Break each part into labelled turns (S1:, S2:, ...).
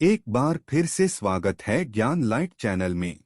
S1: एक बार फिर से स्वागत है ज्ञान लाइट चैनल में।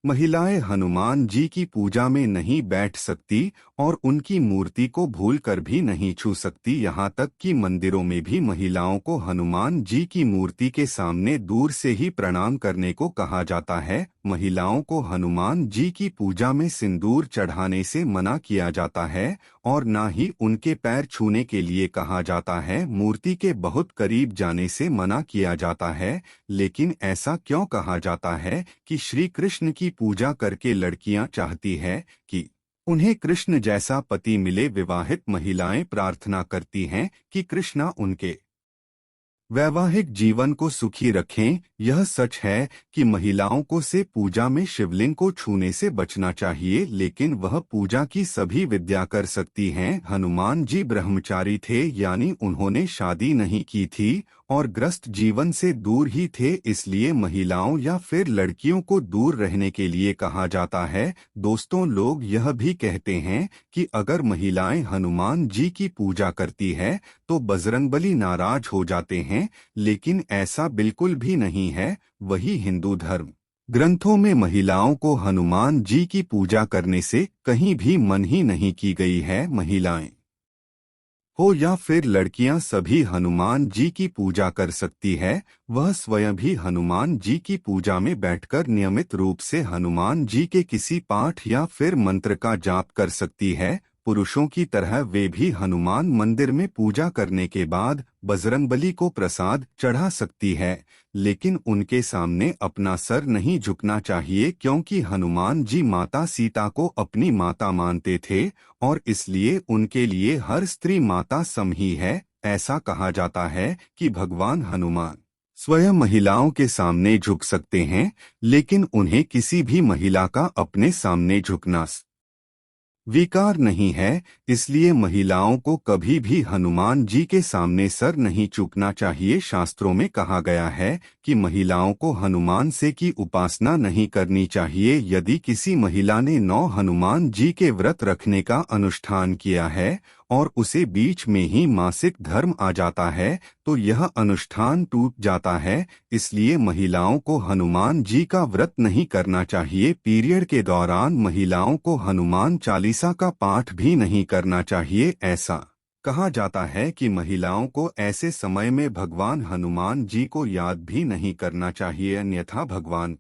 S1: महिलाएं हनुमान जी की पूजा में नहीं बैठ सकती और उनकी मूर्ति को भूलकर भी नहीं छू सकती। यहाँ तक कि मंदिरों में भी महिलाओं को हनुमान जी की मूर्ति के सामने दूर से ही प्रणाम करने को कहा जाता है। महिलाओं को हनुमान जी की पूजा में सिंदूर चढ़ाने से मना किया जाता है और ना ही उनके पैर छूने के लिए कहा जाता है। मूर्ति के बहुत करीब जाने से मना किया जाता है। लेकिन ऐसा क्यों कहा जाता है कि श्री कृष्ण की पूजा करके लड़कियां चाहती है कि उन्हें कृष्ण जैसा पति मिले। विवाहित महिलाएं प्रार्थना करती हैं कि कृष्णा उनके वैवाहिक जीवन को सुखी रखें। यह सच है कि महिलाओं को से पूजा में शिवलिंग को छूने से बचना चाहिए, लेकिन वह पूजा की सभी विद्या कर सकती हैं। हनुमान जी ब्रह्मचारी थे, यानी उन्होंने शादी नहीं की थी और ग्रस्त जीवन से दूर ही थे, इसलिए महिलाओं या फिर लड़कियों को दूर रहने के लिए कहा जाता है। दोस्तों, लोग यह भी कहते हैं कि अगर महिलाएं हनुमान जी की पूजा करती है तो बजरंगबली नाराज हो जाते हैं, लेकिन ऐसा बिल्कुल भी नहीं है। वही हिंदू धर्म ग्रंथों में महिलाओं को हनुमान जी की पूजा करने से कहीं भी मनाही नहीं की गई है। महिलाएं हो या फिर लड़कियां सभी हनुमान जी की पूजा कर सकती है। वह स्वयं भी हनुमान जी की पूजा में बैठकर नियमित रूप से हनुमान जी के किसी पाठ या फिर मंत्र का जाप कर सकती है। पुरुषों की तरह वे भी हनुमान मंदिर में पूजा करने के बाद बजरंगबली को प्रसाद चढ़ा सकती है, लेकिन उनके सामने अपना सर नहीं झुकना चाहिए, क्योंकि हनुमान जी माता सीता को अपनी माता मानते थे और इसलिए उनके लिए हर स्त्री माता सम ही है। ऐसा कहा जाता है कि भगवान हनुमान स्वयं महिलाओं के सामने झुक सकते हैं, लेकिन उन्हें किसी भी महिला का अपने सामने झुकना विकार नहीं है। इसलिए महिलाओं को कभी भी हनुमान जी के सामने सर नहीं झुकना चाहिए। शास्त्रों में कहा गया है कि महिलाओं को हनुमान से की उपासना नहीं करनी चाहिए। यदि किसी महिला ने 9 हनुमान जी के व्रत रखने का अनुष्ठान किया है और उसे बीच में ही मासिक धर्म आ जाता है तो यह अनुष्ठान टूट जाता है। इसलिए महिलाओं को हनुमान जी का व्रत नहीं करना चाहिए। पीरियड के दौरान महिलाओं को हनुमान चालीसा का पाठ भी नहीं करना चाहिए। ऐसा कहा जाता है कि महिलाओं को ऐसे समय में भगवान हनुमान जी को याद भी नहीं करना चाहिए, अन्यथा भगवान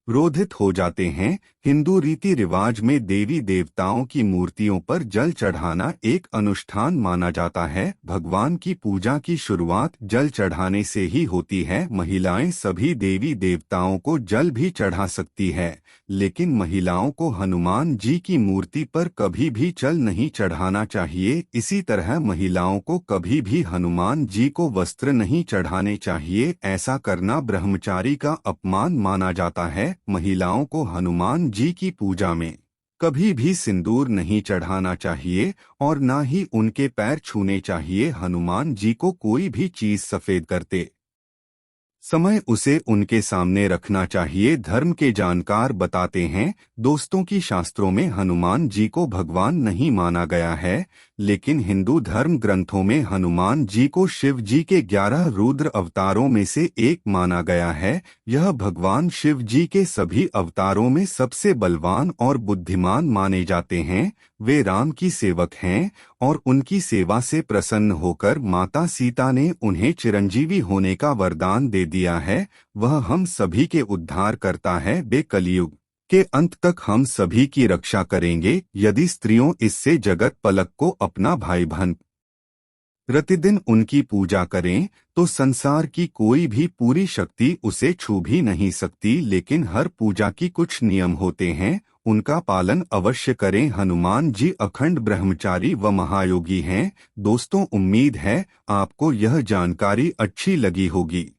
S1: क्रोधित हो जाते हैं। हिंदू रीति रिवाज में देवी देवताओं की मूर्तियों पर जल चढ़ाना एक अनुष्ठान माना जाता है। भगवान की पूजा की शुरुआत जल चढ़ाने से ही होती है। महिलाएं सभी देवी देवताओं को जल भी चढ़ा सकती है, लेकिन महिलाओं को हनुमान जी की मूर्ति पर कभी भी जल नहीं चढ़ाना चाहिए। इसी तरह महिलाओं को कभी भी हनुमान जी को वस्त्र नहीं चढ़ाने चाहिए। ऐसा करना ब्रह्मचारी का अपमान माना जाता है। महिलाओं को हनुमान जी की पूजा में कभी भी सिंदूर नहीं चढ़ाना चाहिए और ना ही उनके पैर छूने चाहिए। हनुमान जी को कोई भी चीज सफेद करते समय उसे उनके सामने रखना चाहिए। धर्म के जानकार बताते हैं दोस्तों की शास्त्रों में हनुमान जी को भगवान नहीं माना गया है, लेकिन हिंदू धर्म ग्रंथों में हनुमान जी को शिव जी के 11 रुद्र अवतारों में से एक माना गया है। यह भगवान शिव जी के सभी अवतारों में सबसे बलवान और बुद्धिमान माने जाते हैं। वे राम की सेवक हैं और उनकी सेवा से प्रसन्न होकर माता सीता ने उन्हें चिरंजीवी होने का वरदान दे दिया है। वह हम सभी के उद्धार करता है। वे कलयुग के अंत तक हम सभी की रक्षा करेंगे। यदि स्त्रियों इससे जगत पलक को अपना भाई बहन प्रतिदिन उनकी पूजा करें तो संसार की कोई भी पूरी शक्ति उसे छू भी नहीं सकती। लेकिन हर पूजा की कुछ नियम होते हैं, उनका पालन अवश्य करें। हनुमान जी अखंड ब्रह्मचारी व महायोगी हैं। दोस्तों, उम्मीद है आपको यह जानकारी अच्छी लगी होगी।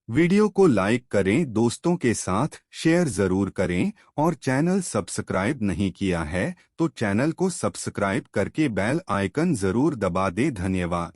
S1: वीडियो को लाइक करें, दोस्तों के साथ शेयर जरूर करें और चैनल सब्सक्राइब नहीं किया है तो चैनल को सब्सक्राइब करके बेल आइकन जरूर दबा दें। धन्यवाद।